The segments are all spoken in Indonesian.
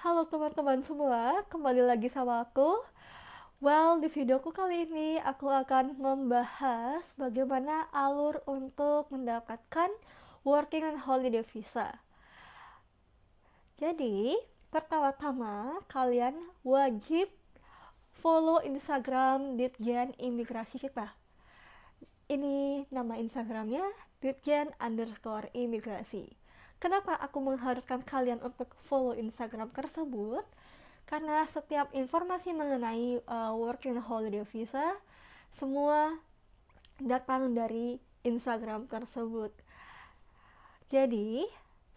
Halo teman-teman semua, kembali lagi sama aku. Di videoku kali ini aku akan membahas bagaimana alur untuk mendapatkan Working and Holiday Visa. Jadi, pertama-tama kalian wajib follow Instagram Ditjen Imigrasi kita. Ini nama Instagramnya Ditjen_Imigrasi. Kenapa aku mengharuskan kalian untuk follow Instagram tersebut? Karena setiap informasi mengenai working holiday visa semua datang dari Instagram tersebut. Jadi,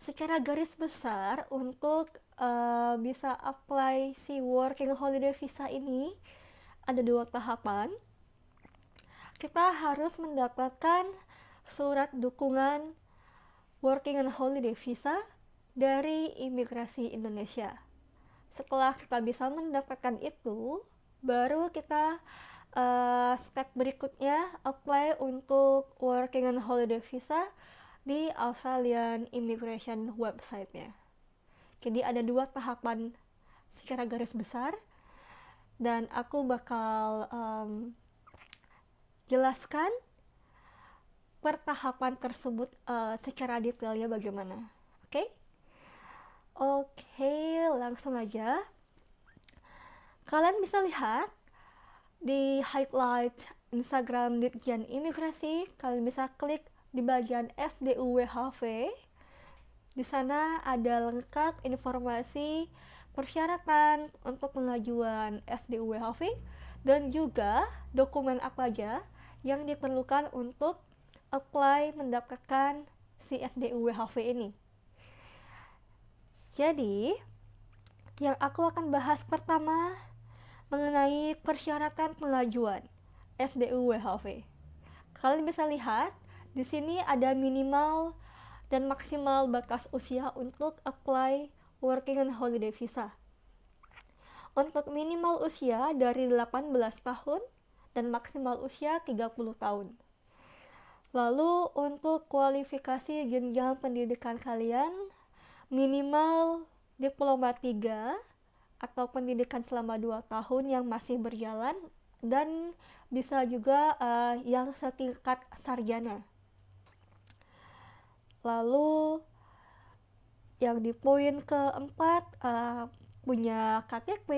secara garis besar untuk bisa apply si working holiday visa ini ada dua tahapan. Kita harus mendapatkan surat dukungan working and holiday visa dari imigrasi Indonesia. Setelah kita bisa mendapatkan itu, baru kita step berikutnya apply untuk working and holiday visa di Australian Immigration website-nya. Jadi ada dua tahapan secara garis besar, dan aku bakal jelaskan pertahapan tersebut secara detailnya bagaimana. Oke? Oke, langsung aja. Kalian bisa lihat di highlight Instagram Ditjen Imigrasi, kalian bisa klik di bagian SDUWHV. Di sana ada lengkap informasi persyaratan untuk pengajuan SDUWHV dan juga dokumen apa aja yang diperlukan untuk apply mendapatkan si SDUWHV ini. Jadi, yang aku akan bahas pertama mengenai persyaratan pengajuan SDUWHV. Kalian bisa lihat di sini ada minimal dan maksimal batas usia untuk apply working and holiday visa. Untuk minimal usia dari 18 tahun dan maksimal usia 30 tahun. Lalu untuk kualifikasi jenjang pendidikan kalian minimal diploma 3 atau pendidikan selama 2 tahun yang masih berjalan, dan bisa juga yang setingkat sarjana. Lalu yang di poin keempat punya KTP,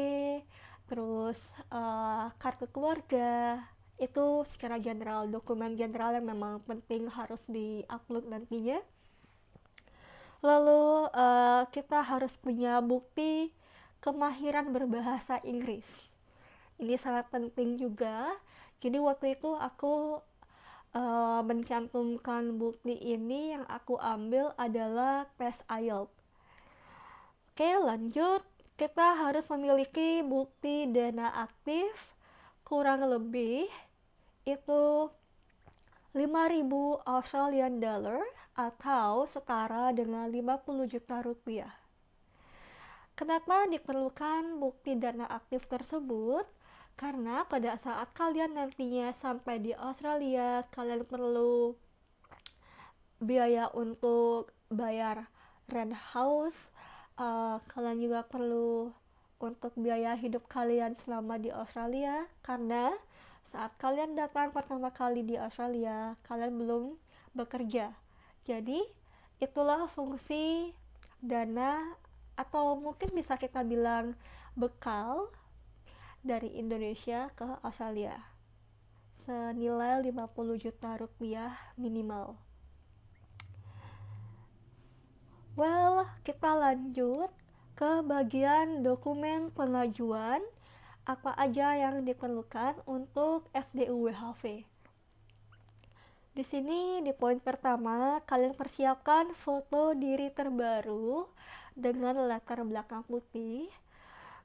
terus kartu keluarga, itu secara general, dokumen general yang memang penting harus di-upload nantinya. Lalu kita harus punya bukti kemahiran berbahasa Inggris. Ini sangat penting juga. Jadi waktu itu aku mencantumkan bukti ini, yang aku ambil adalah tes IELTS. Oke, lanjut. Kita harus memiliki bukti dana aktif kurang lebih itu 5.000 Australian dollar atau setara dengan 50 juta rupiah. Kenapa diperlukan bukti dana aktif tersebut? Karena pada saat kalian nantinya sampai di Australia, kalian perlu biaya untuk bayar rent house, kalian juga perlu untuk biaya hidup kalian selama di Australia, karena saat kalian datang pertama kali di Australia, kalian belum bekerja. Jadi itulah fungsi dana, atau mungkin bisa kita bilang bekal dari Indonesia ke Australia, senilai 50 juta rupiah minimal. Kita lanjut ke bagian dokumen pengajuan. Apa aja yang diperlukan untuk SDUWHV? Di sini di poin pertama, kalian persiapkan foto diri terbaru dengan latar belakang putih.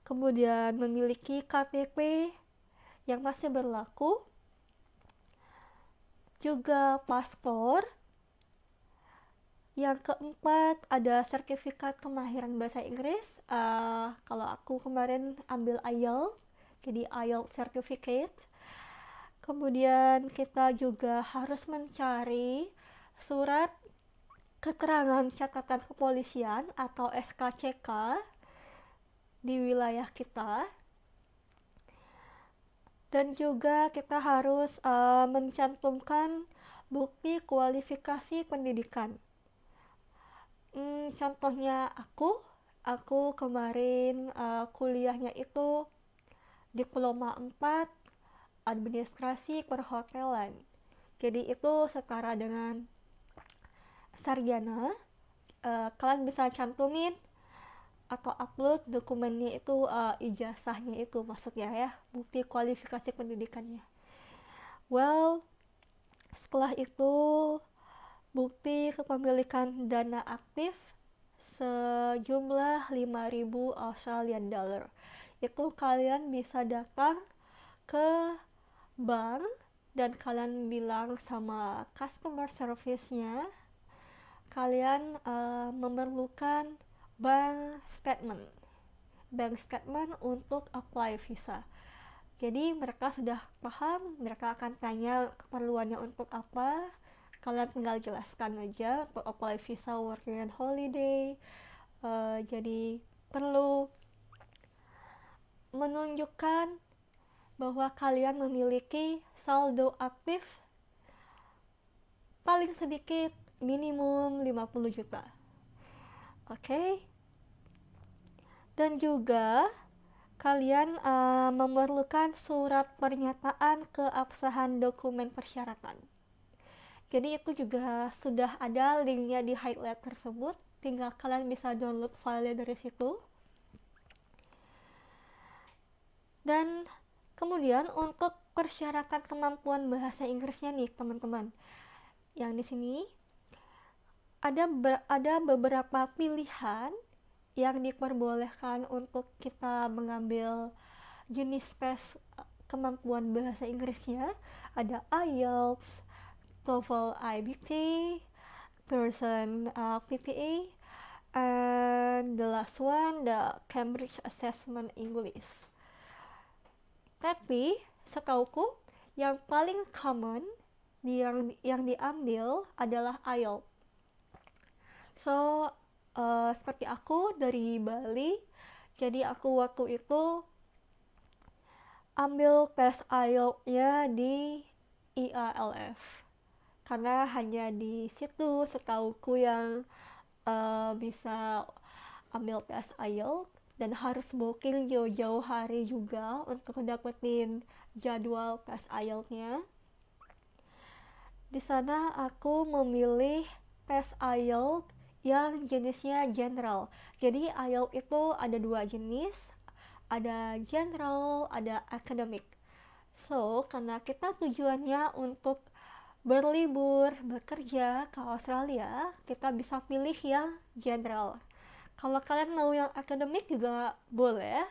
Kemudian memiliki KTP yang masih berlaku, juga paspor. Yang keempat ada sertifikat kemahiran bahasa Inggris. Kalau aku kemarin ambil IELTS, jadi IELTS certificate. Kemudian kita juga harus mencari surat keterangan catatan kepolisian atau SKCK di wilayah kita, dan juga kita harus mencantumkan bukti kualifikasi pendidikan. Contohnya aku kemarin kuliahnya itu Diploma 4 Administrasi Perhotelan. Jadi itu setara dengan sarjana. Kalian bisa cantumin atau upload dokumennya itu, ijazahnya itu maksudnya ya, bukti kualifikasi pendidikannya. Well, setelah itu bukti kepemilikan dana aktif sejumlah 5.000 Australian dollar. Itu kalian bisa datang ke bank dan kalian bilang sama customer service-nya kalian memerlukan bank statement untuk apply visa. Jadi mereka sudah paham, mereka akan tanya keperluannya untuk apa, kalian tinggal jelaskan aja untuk apply visa working and holiday. Jadi perlu menunjukkan bahwa kalian memiliki saldo aktif paling sedikit minimum 50 juta. Oke. Dan juga kalian memerlukan surat pernyataan keabsahan dokumen persyaratan. Jadi itu juga sudah ada linknya di highlight tersebut, tinggal kalian bisa download file dari situ. Dan kemudian untuk persyaratan kemampuan bahasa Inggrisnya nih teman-teman, yang di sini ada beberapa pilihan yang diperbolehkan untuk kita mengambil jenis tes kemampuan bahasa Inggrisnya. Ada IELTS, TOEFL IBT, Pearson PPA, and the last one, the Cambridge Assessment English. Tapi setauku yang paling common yang diambil adalah IELTS. So seperti aku dari Bali, jadi aku waktu itu ambil tes IELTS-nya di IALF karena hanya di situ setauku yang bisa ambil tes IELTS, dan harus booking jauh-jauh hari juga untuk dapetin jadwal tes IELTS-nya. Di sana aku memilih tes IELTS yang jenisnya general. Jadi IELTS itu ada dua jenis, ada general, ada academic. So, karena kita tujuannya untuk berlibur, bekerja ke Australia, kita bisa pilih yang general. Kalau kalian mau yang academic juga boleh,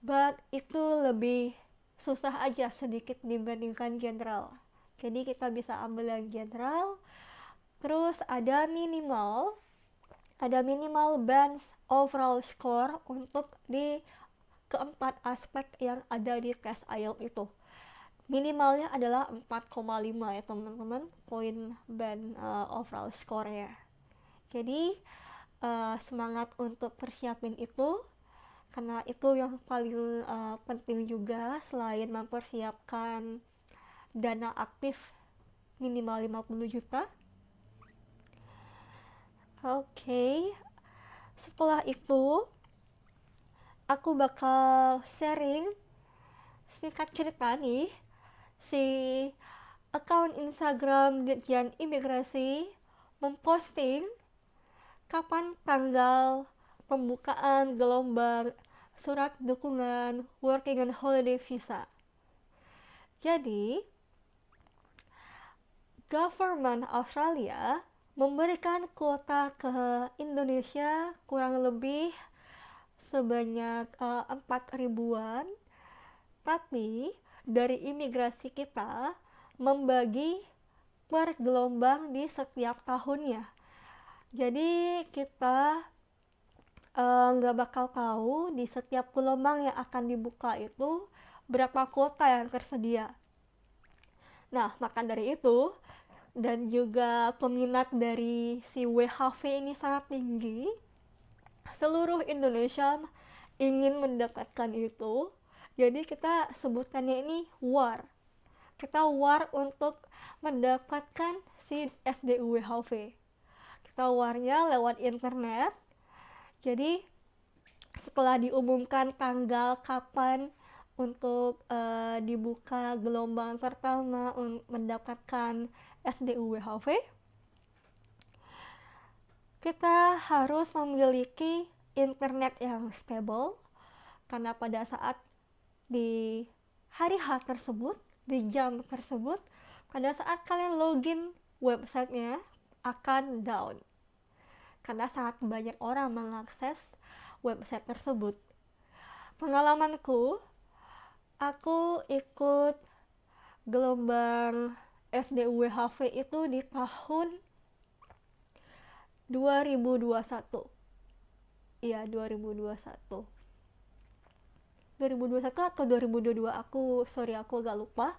but itu lebih susah aja sedikit dibandingkan general. Jadi kita bisa ambil yang general. Terus ada minimal band overall score untuk di keempat aspek yang ada di tes IELTS itu. Minimalnya adalah 4,5 ya teman-teman, poin band overall score ya. Jadi semangat untuk persiapin itu, karena itu yang paling penting juga selain mempersiapkan dana aktif minimal 50 juta. Oke. Setelah itu aku bakal sharing singkat cerita nih, si account Instagram Ditjen Imigrasi memposting kapan tanggal pembukaan gelombang surat dukungan working and holiday visa. Jadi government Australia memberikan kuota ke Indonesia kurang lebih sebanyak 4.000-an, tapi dari imigrasi kita membagi per gelombang di setiap tahunnya. Jadi kita nggak bakal tahu di setiap gelombang yang akan dibuka itu berapa kuota yang tersedia. Nah, maka dari itu, dan juga peminat dari si WHV ini sangat tinggi, seluruh Indonesia ingin mendapatkan itu. Jadi kita sebutannya ini war. Kita war untuk mendapatkan si SDUWHV. Kita warnya lewat internet. Jadi setelah diumumkan tanggal kapan untuk dibuka gelombang pertama mendapatkan SDUWHV, kita harus memiliki internet yang stable, karena pada saat di hari H tersebut, di jam tersebut, pada saat kalian login websitenya akan down karena sangat banyak orang mengakses website tersebut. Pengalamanku, aku ikut gelombang SDUWHV itu di tahun 2021. Iya, 2021. 2021 atau 2022, aku agak lupa.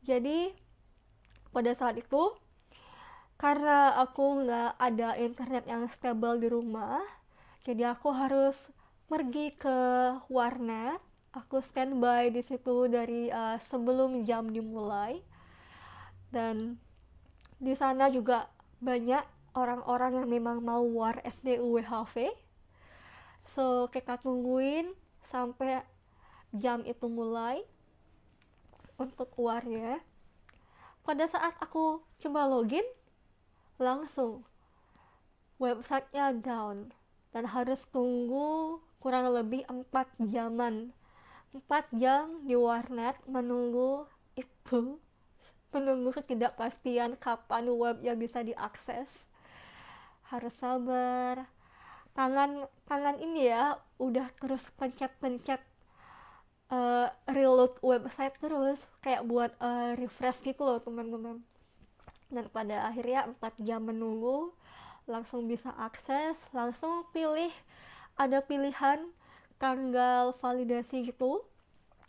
Jadi pada saat itu, karena aku nggak ada internet yang stable di rumah, jadi aku harus pergi ke warnet. Aku standby di situ dari sebelum jam dimulai, dan di sana juga banyak orang-orang yang memang mau war SDUWHV. So kita tungguin sampai jam itu mulai untuk warnya. Pada saat aku coba login, langsung websitenya down dan harus tunggu kurang lebih 4 jaman. 4 jam di warnet menunggu itu, menunggu ketidakpastian kapan webnya bisa diakses. Harus sabar. Tangan ini ya udah terus pencet-pencet reload website terus, kayak buat refresh gitu loh teman-teman. Dan pada akhirnya 4 jam menunggu, langsung bisa akses, langsung pilih, ada pilihan tanggal validasi gitu,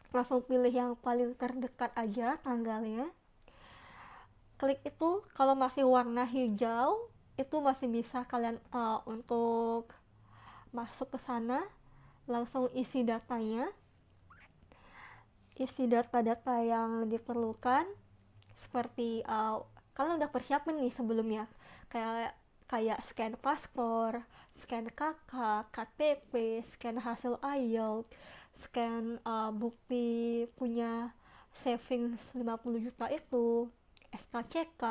langsung pilih yang paling terdekat aja tanggalnya, klik itu. Kalau masih warna hijau itu masih bisa kalian untuk masuk ke sana, langsung isi datanya, isi data-data yang diperlukan, seperti kalian udah persiapin nih sebelumnya, kayak kayak scan paspor, scan KK, KTP, scan hasil IELTS, scan bukti punya savings 50 juta itu, SKCK,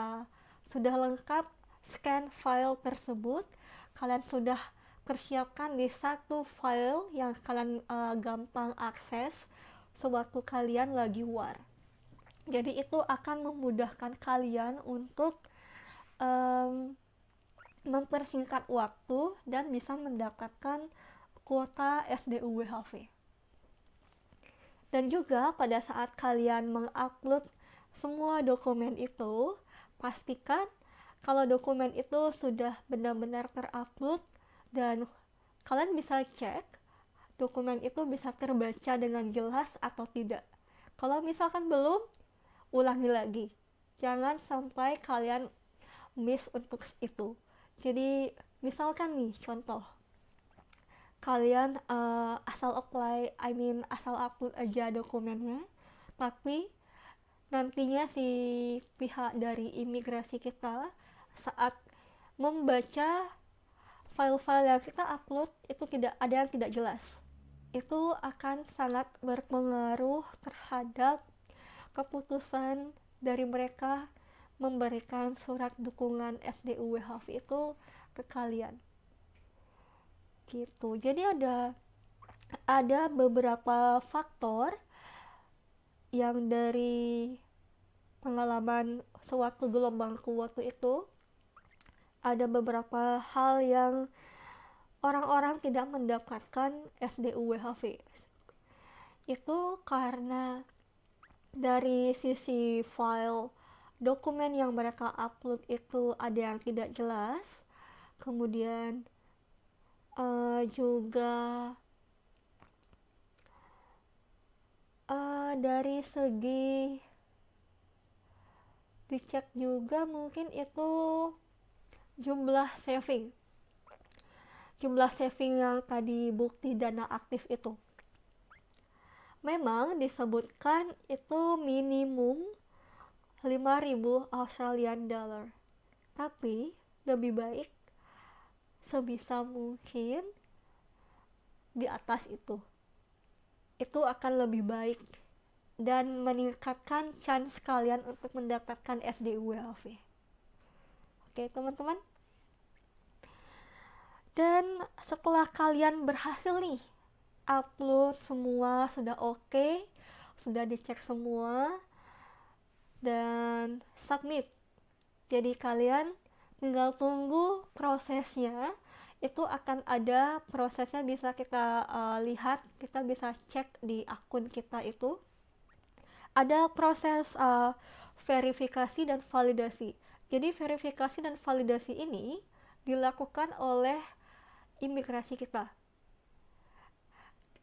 sudah lengkap. Scan file tersebut, kalian sudah persiapkan di satu file yang kalian gampang akses sewaktu kalian lagi war. Jadi itu akan memudahkan kalian untuk mempersingkat waktu dan bisa mendapatkan kuota SDUWHV. Dan juga pada saat kalian mengupload semua dokumen itu, pastikan kalau dokumen itu sudah benar-benar terupload dan kalian bisa cek dokumen itu bisa terbaca dengan jelas atau tidak. Kalau misalkan belum, ulangi lagi. Jangan sampai kalian miss untuk itu. Jadi misalkan nih contoh, kalian asal upload aja dokumennya, tapi nantinya si pihak dari imigrasi kita saat membaca file-file yang kita upload itu tidak ada yang tidak jelas, itu akan sangat berpengaruh terhadap keputusan dari mereka memberikan surat dukungan SDUWHV itu ke kalian gitu. Jadi ada beberapa faktor yang dari pengalaman sewaktu gelombangku waktu itu, ada beberapa hal yang orang-orang tidak mendapatkan SDUWHV. Itu karena dari sisi file dokumen yang mereka upload itu ada yang tidak jelas, kemudian juga dari segi dicek juga mungkin itu jumlah saving. jumlah saving yang tadi bukti dana aktif itu. Memang disebutkan itu minimum 5.000 Australian dollar. Tapi lebih baik sebisa mungkin di atas itu. Itu akan lebih baik dan meningkatkan chance kalian untuk mendapatkan SDUWHV. Oke, teman-teman. Dan setelah kalian berhasil nih upload semua sudah oke, sudah dicek semua dan submit. Jadi kalian tinggal tunggu prosesnya. Itu akan ada prosesnya, bisa kita lihat, kita bisa cek di akun kita itu. Ada proses verifikasi dan validasi. Jadi verifikasi dan validasi ini dilakukan oleh imigrasi kita.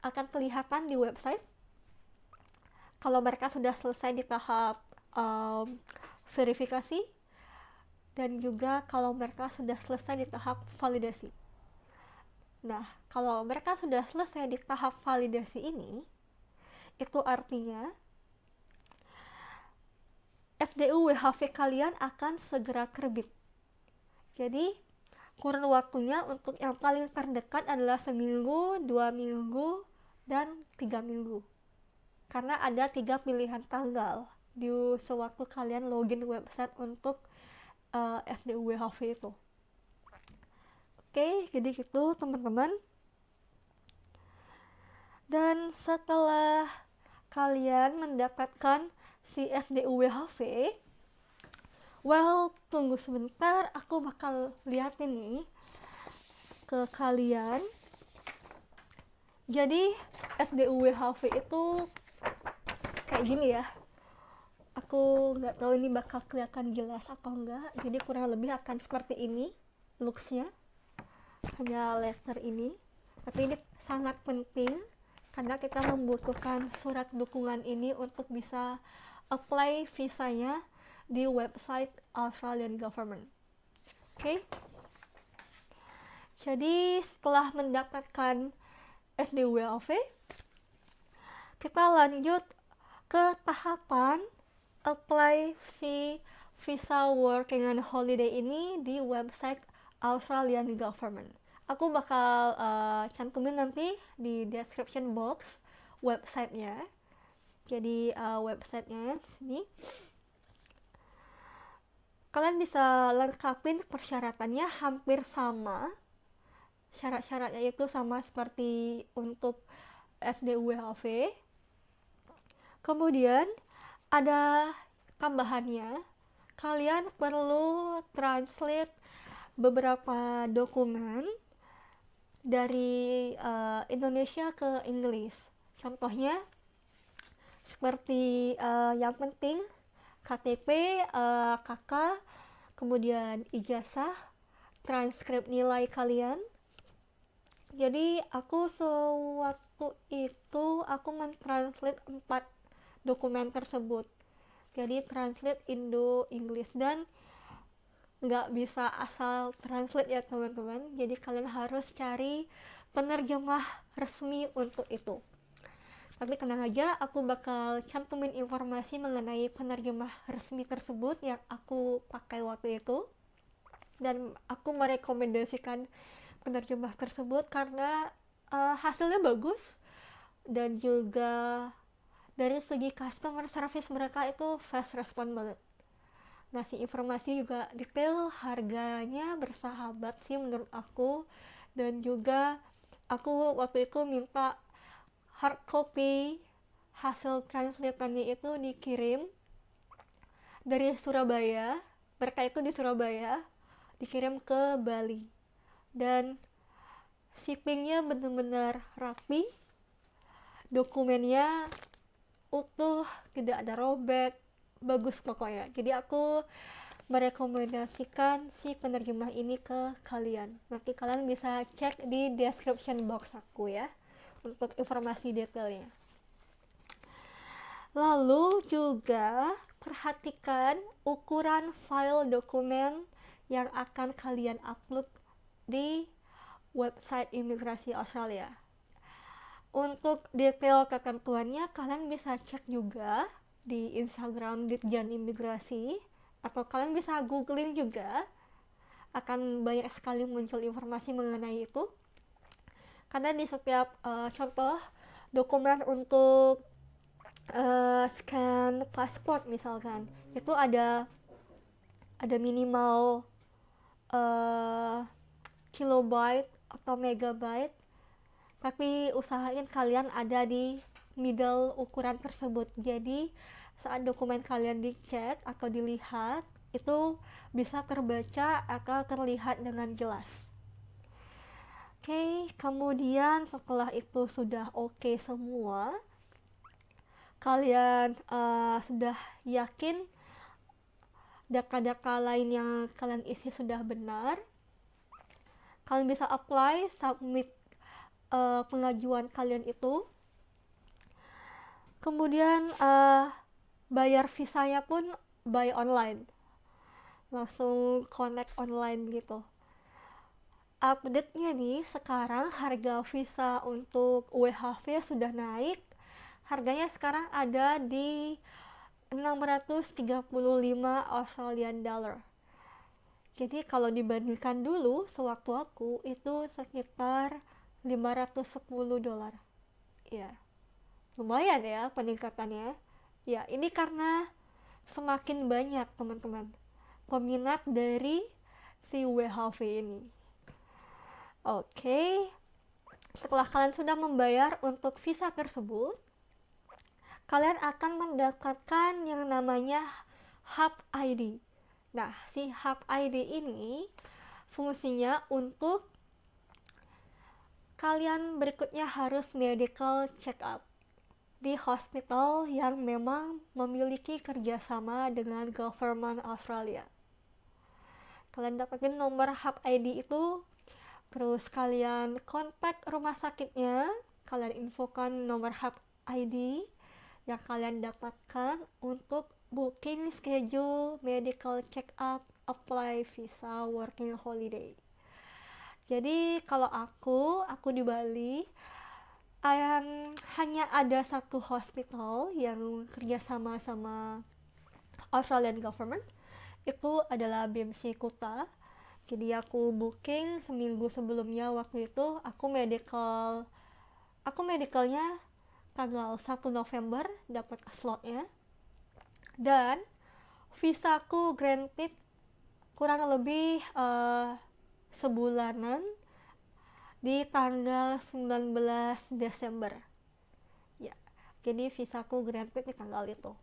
Akan kelihatan di website kalau mereka sudah selesai di tahap verifikasi, dan juga kalau mereka sudah selesai di tahap validasi. Nah, kalau mereka sudah selesai di tahap validasi ini, itu artinya SDUWHV kalian akan segera terbit. Jadi, kurun waktunya untuk yang paling terdekat adalah seminggu, 2 minggu, dan 3 minggu. Karena ada 3 pilihan tanggal di sewaktu kalian login website untuk SDUWHV itu. Oke, jadi gitu teman-teman. Dan setelah kalian mendapatkan si SDUWHV, tunggu sebentar, aku bakal lihat ini ke kalian. Jadi SDUWHV itu kayak gini ya. Aku nggak tahu ini bakal kelihatan jelas atau enggak. Jadi kurang lebih akan seperti ini looksnya. Hanya letter ini, tapi ini sangat penting karena kita membutuhkan surat dukungan ini untuk bisa apply visanya di website Australian Government. Oke. Jadi setelah mendapatkan SDUWHV, kita lanjut ke tahapan apply si visa working and holiday ini di website Australian Government. Aku bakal cantumin nanti di description box websitenya. Jadi websitenya sini. Kalian bisa lengkapin persyaratannya hampir sama. Syarat-syaratnya itu sama seperti untuk SDUWHV. Kemudian ada tambahannya. Kalian perlu translate beberapa dokumen dari Indonesia ke Inggris. Contohnya seperti yang penting KTP, KK, kemudian ijazah, transkrip nilai kalian. Jadi aku sewaktu itu aku mentranslate 4 dokumen tersebut. Jadi translate Indo Inggris, dan nggak bisa asal translate ya teman-teman. Jadi kalian harus cari penerjemah resmi untuk itu. Tapi tenang aja, aku bakal cantumin informasi mengenai penerjemah resmi tersebut yang aku pakai waktu itu. Dan aku merekomendasikan penerjemah tersebut karena hasilnya bagus, dan juga dari segi customer service mereka itu fast respon banget. Ngasih informasi juga detail, harganya bersahabat sih menurut aku. Dan juga aku waktu itu minta hard copy hasil translatannya itu dikirim dari Surabaya. Mereka itu di Surabaya, dikirim ke Bali, dan shippingnya benar-benar rapi, dokumennya utuh, tidak ada robek, bagus pokoknya. Jadi aku merekomendasikan si penerjemah ini ke kalian. Nanti kalian bisa cek di description box aku ya untuk informasi detailnya. Lalu juga perhatikan ukuran file dokumen yang akan kalian upload di website imigrasi Australia. Untuk detail ketentuannya kalian bisa cek juga di Instagram Ditjen Imigrasi, atau kalian bisa googling juga, akan banyak sekali muncul informasi mengenai itu. Karena di setiap contoh dokumen untuk scan pasport misalkan, itu ada minimal kilobyte atau megabyte, tapi usahain kalian ada di middle ukuran tersebut. Jadi saat dokumen kalian dicek atau dilihat, itu bisa terbaca atau terlihat dengan jelas. Oke, kemudian setelah itu sudah oke semua, kalian sudah yakin data-data lain yang kalian isi sudah benar, kalian bisa apply, submit pengajuan kalian itu. Kemudian bayar visanya pun by online, langsung connect online gitu. Update-nya nih, sekarang harga visa untuk WHV sudah naik. Harganya sekarang ada di 635 Australian dollar. Jadi kalau dibandingkan dulu sewaktu aku itu sekitar 510 dolar. Ya, lumayan ya peningkatannya. Ya, ini karena semakin banyak teman-teman peminat dari si WHV ini. Oke, setelah kalian sudah membayar untuk visa tersebut, kalian akan mendapatkan yang namanya Hub ID. Nah, si Hub ID ini fungsinya untuk kalian berikutnya harus medical check up di hospital yang memang memiliki kerjasama dengan government Australia. Kalian dapetin nomor Hub ID itu, terus kalian kontak rumah sakitnya, kalian infokan nomor Hub ID yang kalian dapatkan untuk booking schedule medical check up, apply visa working holiday. Jadi kalau aku di Bali hanya ada satu hospital yang kerjasama sama Australian government, itu adalah BMC Kuta. Jadi aku booking seminggu sebelumnya. Waktu itu aku medicalnya tanggal 1 November dapat slotnya, dan visaku granted kurang lebih sebulanan di tanggal 19 Desember. Ya, jadi visaku granted di tanggal itu.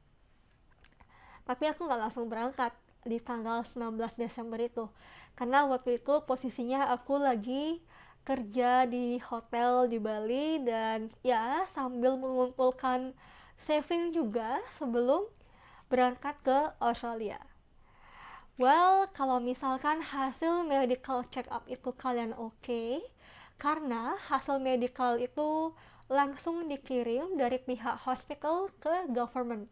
Tapi aku nggak langsung berangkat di tanggal 19 Desember itu, karena waktu itu posisinya aku lagi kerja di hotel di Bali, dan ya sambil mengumpulkan saving juga sebelum berangkat ke Australia. Well, kalau misalkan hasil medical check up itu kalian oke, karena hasil medical itu langsung dikirim dari pihak hospital ke government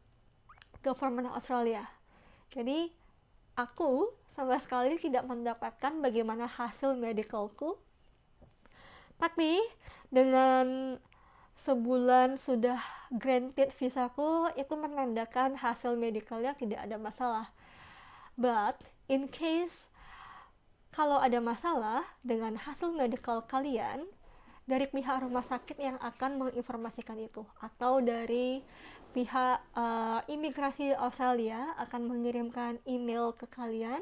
Australia. Jadi aku sama sekali tidak mendapatkan bagaimana hasil medicalku, tapi dengan sebulan sudah granted visaku, itu menandakan hasil medicalnya tidak ada masalah. But in case kalau ada masalah dengan hasil medical kalian, dari pihak rumah sakit yang akan menginformasikan itu, atau dari pihak imigrasi Australia akan mengirimkan email ke kalian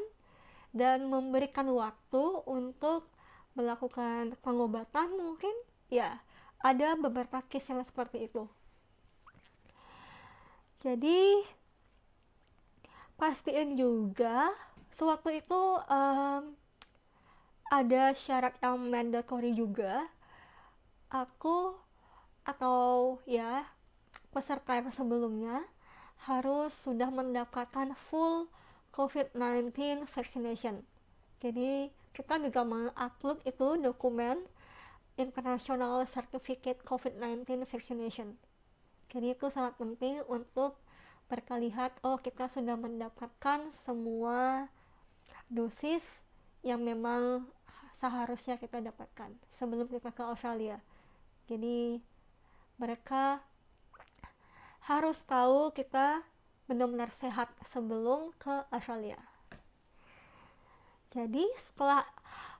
dan memberikan waktu untuk melakukan pengobatan mungkin. Ya, ada beberapa case yang seperti itu. Jadi pastiin juga sewaktu itu ada syarat yang mandatory juga. Aku atau ya peserta yang sebelumnya harus sudah mendapatkan full COVID-19 vaccination. Jadi kita juga mengupload itu dokumen International Certificate COVID-19 Vaccination. Jadi itu sangat penting untuk mereka lihat, oh kita sudah mendapatkan semua dosis yang memang seharusnya kita dapatkan sebelum kita ke Australia. Jadi mereka harus tahu kita benar-benar sehat sebelum ke Australia. Jadi setelah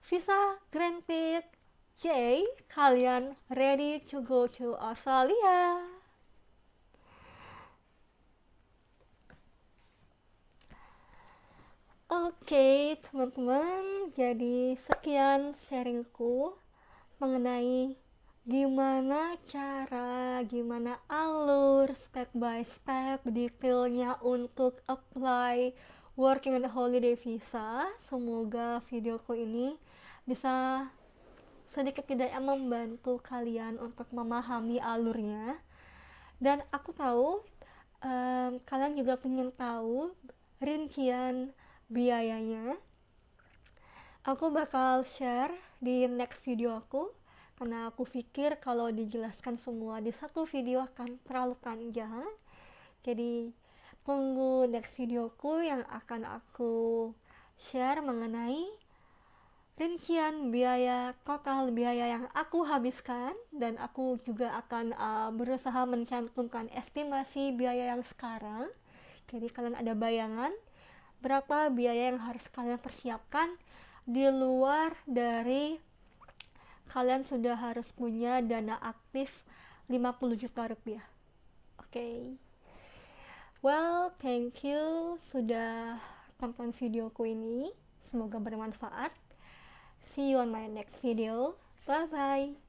visa granted, yay, kalian ready to go to Australia. Oke, teman-teman, jadi sekian sharingku mengenai gimana alur, step by step, detailnya untuk apply working and holiday visa. Semoga videoku ini bisa sedikit tidaknya membantu kalian untuk memahami alurnya. Dan aku tahu kalian juga ingin tahu rincian biayanya. Aku bakal share di next video aku, karena aku pikir kalau dijelaskan semua di satu video akan terlalu panjang. Jadi tunggu next videoku yang akan aku share mengenai rincian biaya, total biaya yang aku habiskan, dan aku juga akan berusaha mencantumkan estimasi biaya yang sekarang. Jadi kalian ada bayangan berapa biaya yang harus kalian persiapkan di luar dari kalian sudah harus punya dana aktif 50 juta rupiah. Oke. Well, thank you sudah tonton videoku ini. Semoga bermanfaat. See you on my next video. Bye bye.